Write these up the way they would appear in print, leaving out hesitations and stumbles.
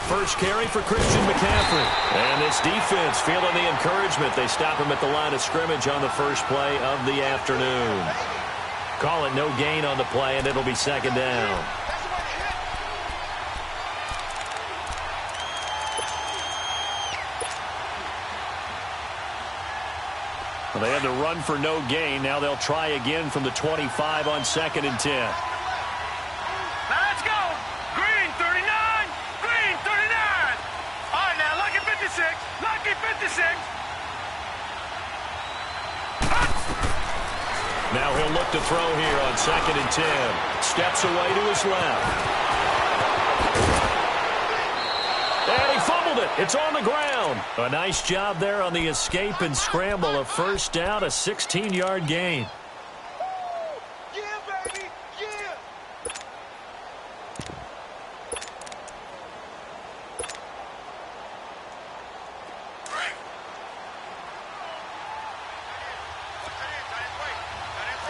first carry for Christian McCaffrey. And this defense feeling the encouragement. They stop him at the line of scrimmage on the first play of the afternoon. Call it no gain on the play, and it'll be second down. Well, they had to run for no gain. Now they'll try again from the 25 on 2nd and 10. Now let's go. Green 39. Green 39. All right, now lucky 56. Lucky 56. Now he'll look to throw here on 2nd and 10. Steps away to his left. And he fumbled it. It's on the ground. A nice job there on the escape and scramble. A first down, a 16-yard gain. Yeah, baby. Yeah.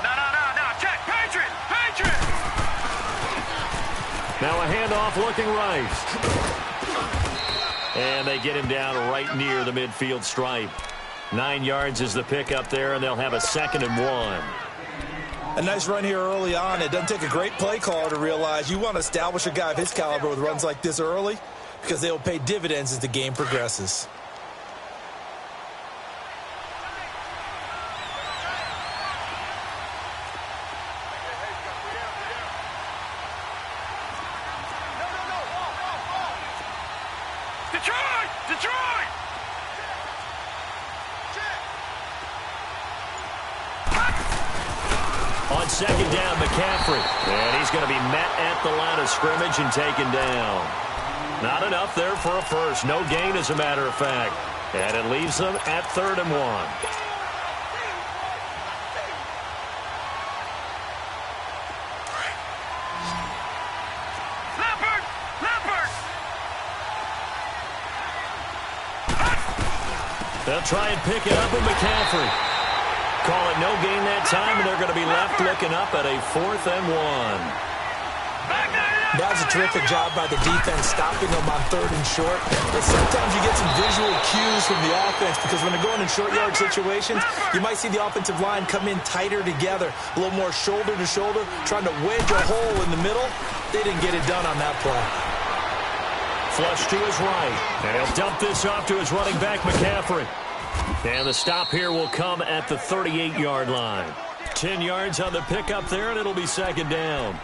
No. Check. Patriot. Patriot. Now a handoff looking right. And they get him down right near the midfield stripe. 9 yards is the pickup there, and they'll have a 2nd and 1. A nice run here early on. It doesn't take a great play caller to realize you want to establish a guy of his caliber with runs like this early because they will pay dividends as the game progresses. Detroit! On 2nd down, McCaffrey. And he's going to be met at the line of scrimmage and taken down. Not enough there for a first. No gain, as a matter of fact. And it leaves them at 3rd and 1. They'll try and pick it up with McCaffrey. Call it no gain that time, and they're going to be left looking up at a 4th and 1. That was a terrific job by the defense stopping them on 3rd and short. But sometimes you get some visual cues from the offense because when they're going in short yard situations, you might see the offensive line come in tighter together, a little more shoulder to shoulder, trying to wedge a hole in the middle. They didn't get it done on that play. Flush to his right. And he'll dump this off to his running back, McCaffrey. And the stop here will come at the 38-yard line. 10 yards on the pickup there, and it'll be 2nd down.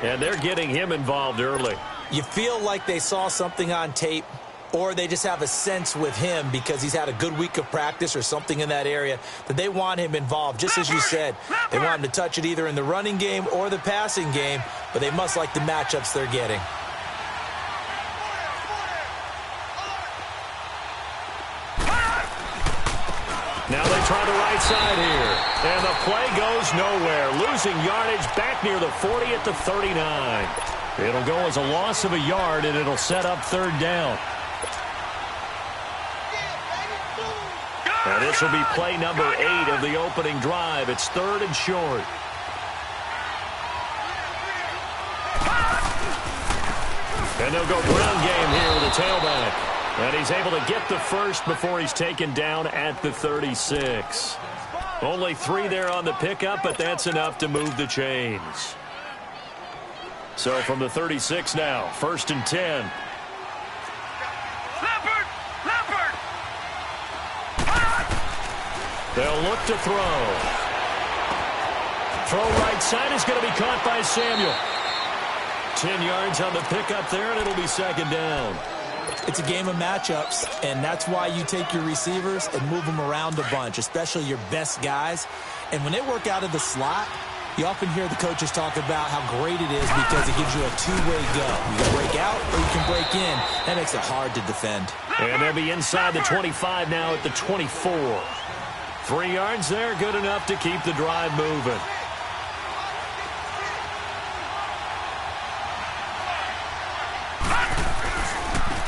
And they're getting him involved early. You feel like they saw something on tape, or they just have a sense with him because he's had a good week of practice or something in that area that they want him involved. Just as you said, they want him to touch it either in the running game or the passing game, but they must like the matchups they're getting. Now they try the right side here. And the play goes nowhere. Losing yardage back near the 40 at the 39. It'll go as a loss of a yard, and it'll set up 3rd down. And this will be play number 8 of the opening drive. It's 3rd and short. And they'll go ground game here with the tailback. And he's able to get the first before he's taken down at the 36. Only 3 there on the pickup, but that's enough to move the chains. So from the 36 now, 1st and 10. Leopard! They'll look to throw. Throw right side is going to be caught by Samuel. 10 yards on the pickup there, and it'll be 2nd down. It's a game of matchups, and that's why you take your receivers and move them around a bunch, especially your best guys. And when they work out of the slot, you often hear the coaches talk about how great it is because it gives you a two-way go. You can break out or you can break in. That makes it hard to defend. And they'll be inside the 25 now at the 24. 3 yards there, good enough to keep the drive moving.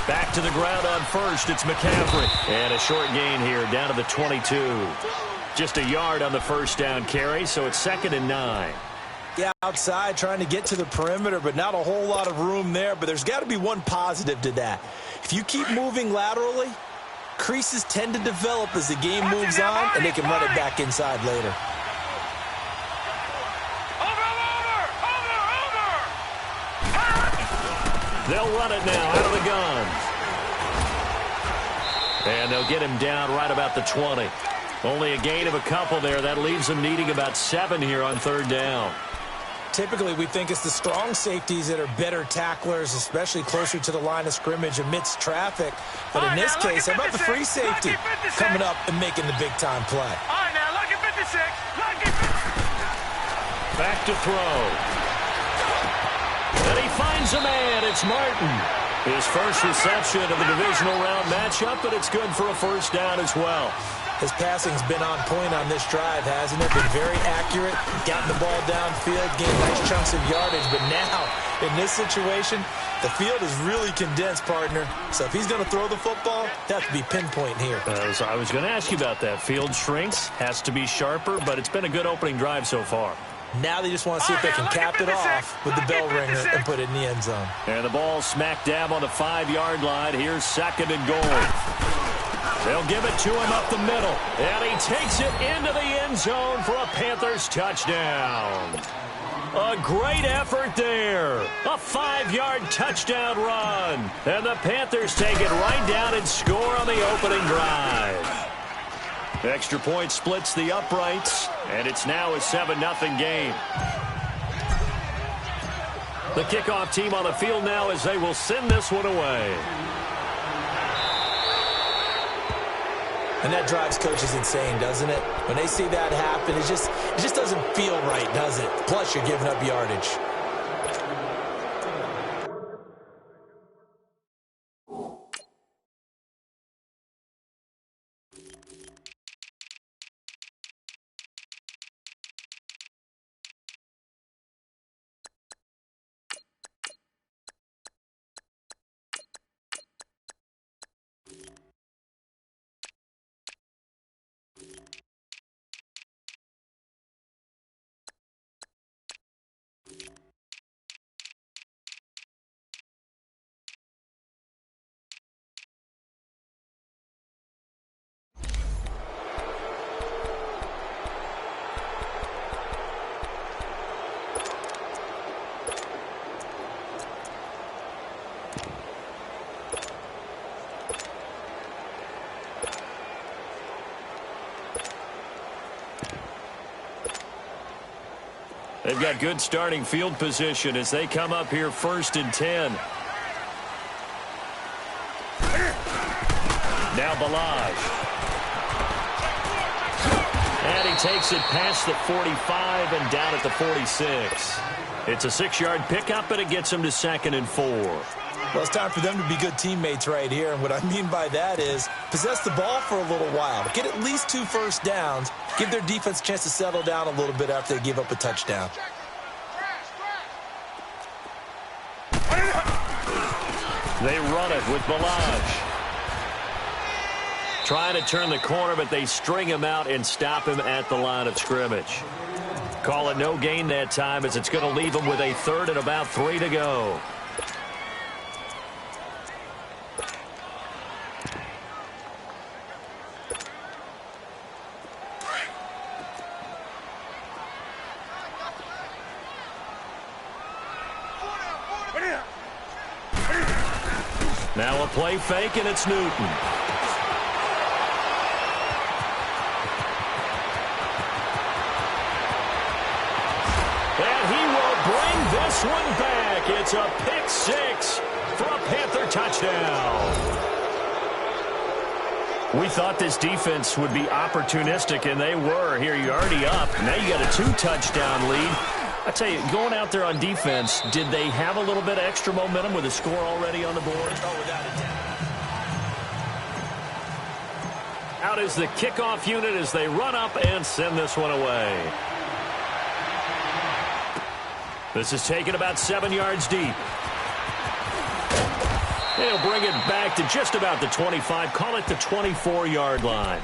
Back to the ground on first, it's McCaffrey. And a short gain here down to the 22. Just a yard on the first down carry, so it's 2nd and 9. the outside trying to get to the perimeter, but not a whole lot of room there. But there's got to be one positive to that. If you keep moving laterally, creases tend to develop as the game moves on, and they can run it back inside later. They'll run it now out of the gun. And they'll get him down right about the 20. Only a gain of a couple there. That leaves them needing about 7 here on third down. Typically, we think it's the strong safeties that are better tacklers, especially closer to the line of scrimmage amidst traffic. But in this case, how about the free safety coming up and making the big-time play? All right, now, lucky 56. Lucky 56. Back to throw. And he finds a man. It's Martin. His first reception of the divisional round matchup, but it's good for a first down as well. His passing's been on point on this drive, hasn't it? Been very accurate, gotten the ball downfield, gained nice chunks of yardage. But now, in this situation, the field is really condensed, partner. So if he's going to throw the football, that has to be pinpoint here. I was going to ask you about that. Field shrinks, has to be sharper, but it's been a good opening drive so far. Now they just want to see if they can cap it off with the bell ringer and put it in the end zone. And the ball smack dab on the 5-yard line. Here's second and goal. They'll give it to him up the middle. And he takes it into the end zone for a Panthers touchdown. A great effort there. A 5-yard touchdown run. And the Panthers take it right down and score on the opening drive. Extra point splits the uprights, and it's now a 7-0 game. The kickoff team on the field now as they will send this one away. And that drives coaches insane, doesn't it? When they see that happen, it just doesn't feel right, does it? Plus, you're giving up yardage. They've got good starting field position as they come up here 1st and 10. Now Balaj. And he takes it past the 45 and down at the 46. It's a 6-yard pickup, but it gets him to 2nd and 4. Well, it's time for them to be good teammates right here. And what I mean by that is possess the ball for a little while. Get at least 2 first downs. Give their defense a chance to settle down a little bit after they give up a touchdown. They run it with Balaj. Trying to turn the corner, but they string him out and stop him at the line of scrimmage. Call it no gain that time as it's going to leave him with a 3rd and about 3 to go. Now a play fake, and it's Newton. And he will bring this one back. It's a pick 6 for a Panther touchdown. We thought this defense would be opportunistic, and they were. Here, you're already up. Now you got a 2-touchdown lead. I tell you, going out there on defense, did they have a little bit of extra momentum with a score already on the board? Oh, without a doubt. Out is the kickoff unit as they run up and send this one away. This is taken about 7 yards deep. They'll bring it back to just about the 25. Call it the 24-yard line.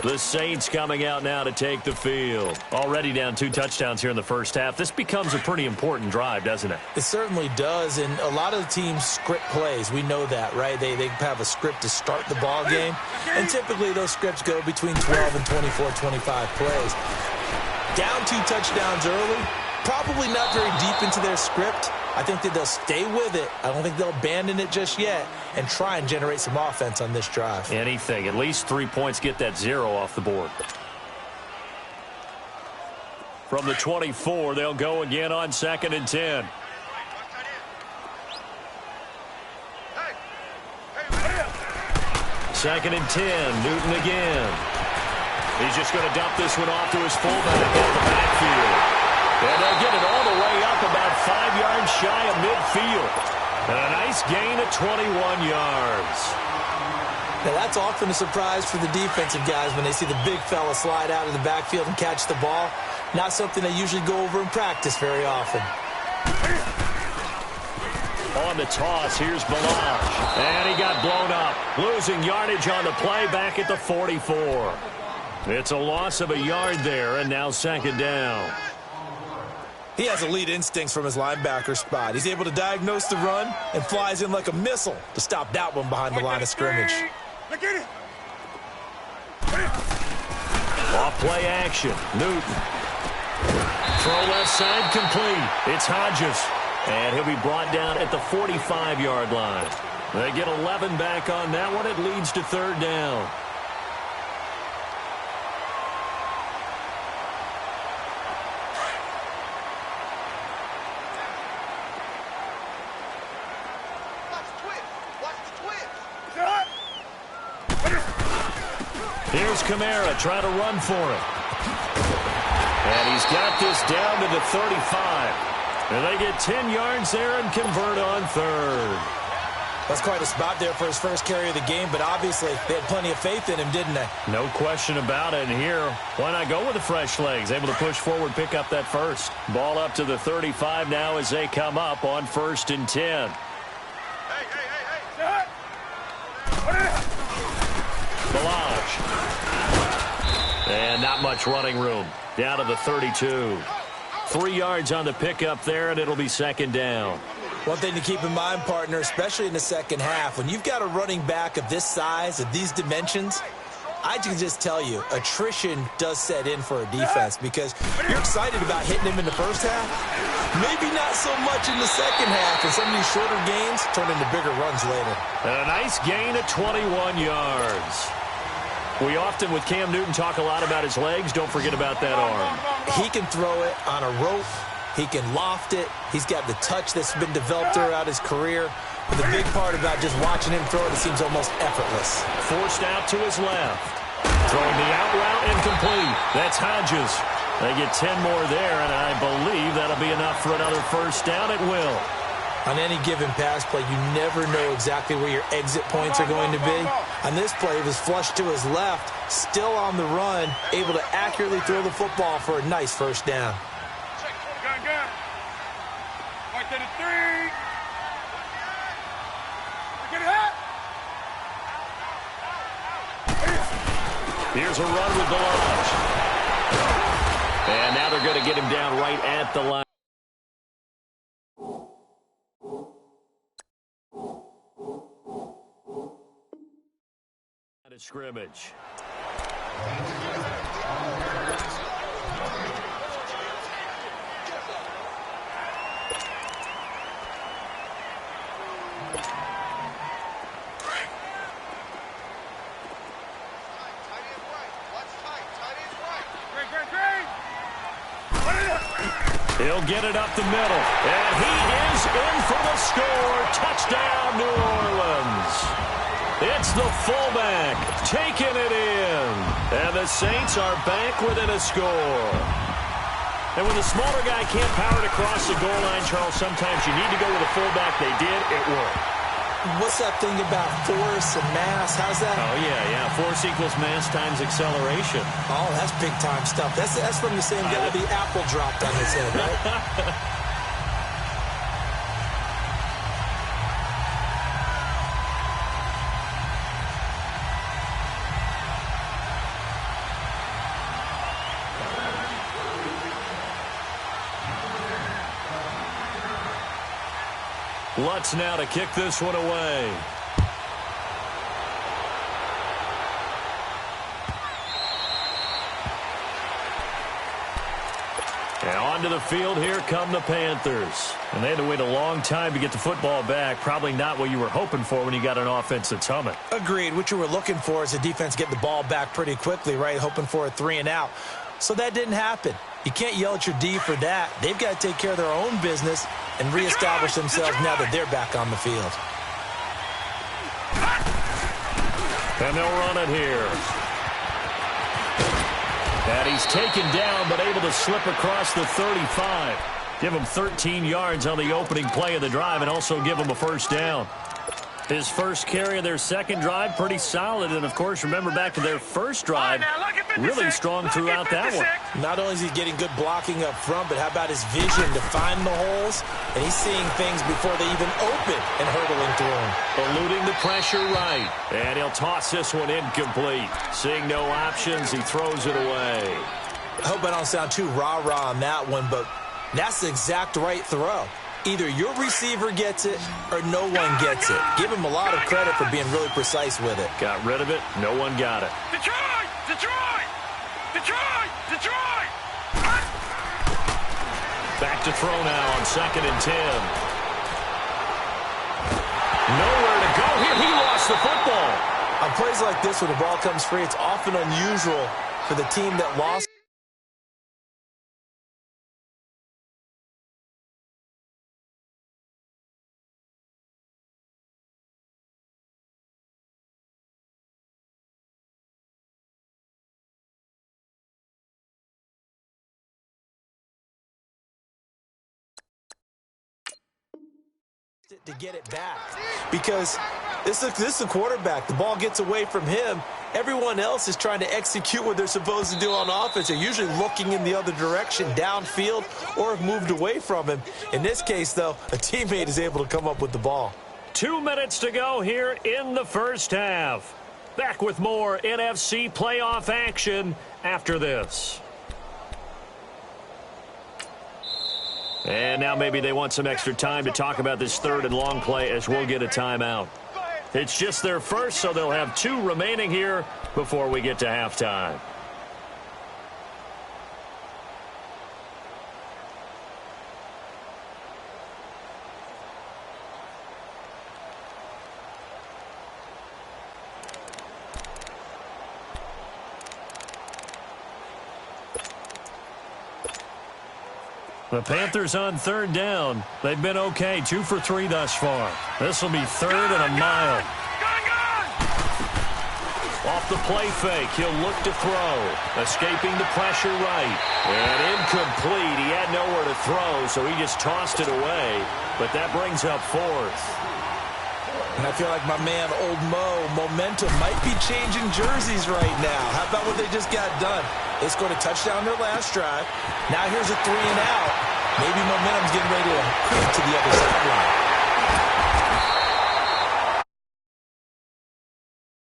The Saints coming out now to take the field. Already down 2 touchdowns here in the first half. This becomes a pretty important drive, doesn't it? It certainly does, and a lot of the teams script plays. We know that, right? They have a script to start the ball game, and typically those scripts go between 12 and 24, 25 plays. Down 2 touchdowns early, probably not very deep into their script. I think that they'll stay with it. I don't think they'll abandon it just yet and try and generate some offense on this drive. Anything. At least 3 points, get that 0 off the board. From the 24, they'll go again on 2nd and 10. Second and 10, Newton again. He's just going to dump this one off to his fullback out of the backfield. And they'll get it all the way up about 5 yards shy of midfield. And a nice gain of 21 yards. Now that's often a surprise for the defensive guys when they see the big fella slide out of the backfield and catch the ball. Not something they usually go over in practice very often. On the toss, here's Balaj. And he got blown up. Losing yardage on the play back at the 44. It's a loss of a yard there, and now 2nd down. He has elite instincts from his linebacker spot. He's able to diagnose the run and flies in like a missile to stop that one behind the line of scrimmage. Look at it. Off play action. Newton. Throw left side complete. It's Hodges. And he'll be brought down at the 45-yard line. They get 11 back on that one. It leads to 3rd down. Here's Kamara trying to run for it. And he's got this down to the 35. And they get 10 yards there and convert on 3rd. That's quite a spot there for his first carry of the game, but obviously they had plenty of faith in him, didn't they? No question about it. And here, why not go with the fresh legs? Able to push forward, pick up that first. Ball up to the 35 now as they come up on 1st and 10. Balaj. And not much running room. Down to the 32. 3 yards on the pickup there, and it'll be 2nd down. One thing to keep in mind, partner, especially in the second half, when you've got a running back of this size, of these dimensions, I can just tell you, attrition does set in for a defense because you're excited about hitting him in the first half. Maybe not so much in the second half, and some of these shorter gains turn into bigger runs later. And a nice gain of 21 yards. We often, with Cam Newton, talk a lot about his legs. Don't forget about that arm. He can throw it on a rope. He can loft it. He's got the touch that's been developed throughout his career. But the big part about just watching him throw it, it seems almost effortless. Forced out to his left. Throwing the out route incomplete. That's Hodges. They get 10 more there, and I believe that'll be enough for another 1st down. It will. On any given pass play, you never know exactly where your exit points are going to be. On this play, it was flushed to his left, still on the run, able to accurately throw the football for a nice 1st down. Gun. Right to the 3. Get it out. Here's a run with Balaj. And now they're going to get him down right at the line. Scrimmage. He'll get it up the middle. And he is in for the score. Touchdown, New Orleans. It's the fullback taking it in. And the Saints are back within a score. And when the smaller guy can't power it across the goal line, Charles, sometimes you need to go with a fullback. They did. It worked. What's that thing about force and mass? How's that? Oh, yeah. Force equals mass times acceleration. Oh, that's big-time stuff. That's from the same guy the apple dropped on his head, right? Lutz now to kick this one away. And onto the field, here come the Panthers. And they had to wait a long time to get the football back. Probably not what you were hoping for when you got an offense that's humming. Agreed. What you were looking for is the defense getting the ball back pretty quickly, right? Hoping for a 3-and-out. So that didn't happen. You can't yell at your D for that. They've got to take care of their own business and reestablish themselves now that they're back on the field. And they'll run it here. And he's taken down, but able to slip across the 35. Give him 13 yards on the opening play of the drive and also give him a first down. His first carry of their second drive, pretty solid. And, of course, remember back to their first drive, really strong throughout that one. Not only is he getting good blocking up front, but how about his vision to find the holes? And he's seeing things before they even open and hurdling through them. Eluding the pressure right. And he'll toss this one incomplete. Seeing no options, he throws it away. I hope I don't sound too rah-rah on that one, but that's the exact right throw. Either your receiver gets it or no one gets it. Give him a lot of credit for being really precise with it. Got rid of it. No one got it. Detroit! Detroit! Detroit! Detroit! Back to throw now on 2nd and 10. Nowhere to go here. He lost the football. On plays like this where the ball comes free, it's often unusual for the team that lost to get it back, because this is the quarterback. The ball gets away from him. Everyone else is trying to execute what they're supposed to do on offense. They're usually looking in the other direction, downfield, or have moved away from him. In this case, though, a teammate is able to come up with the ball. 2 minutes to go here in the first half. Back with more NFC playoff action after this. And now maybe they want some extra time to talk about this 3rd and long play as we'll get a timeout. It's just their first, so they'll have 2 remaining here before we get to halftime. The Panthers on 3rd down. They've been okay, 2 for 3 thus far. This will be 3rd and a mile. Off the play fake, he'll look to throw. Escaping the pressure right. And incomplete. He had nowhere to throw, so he just tossed it away. But that brings up 4th. And I feel like my man, Old Mo, momentum might be changing jerseys right now. How about what they just got done? They scored a touchdown their last drive. Now here's a 3-and-out. Maybe momentum's getting ready to creep to the other sideline.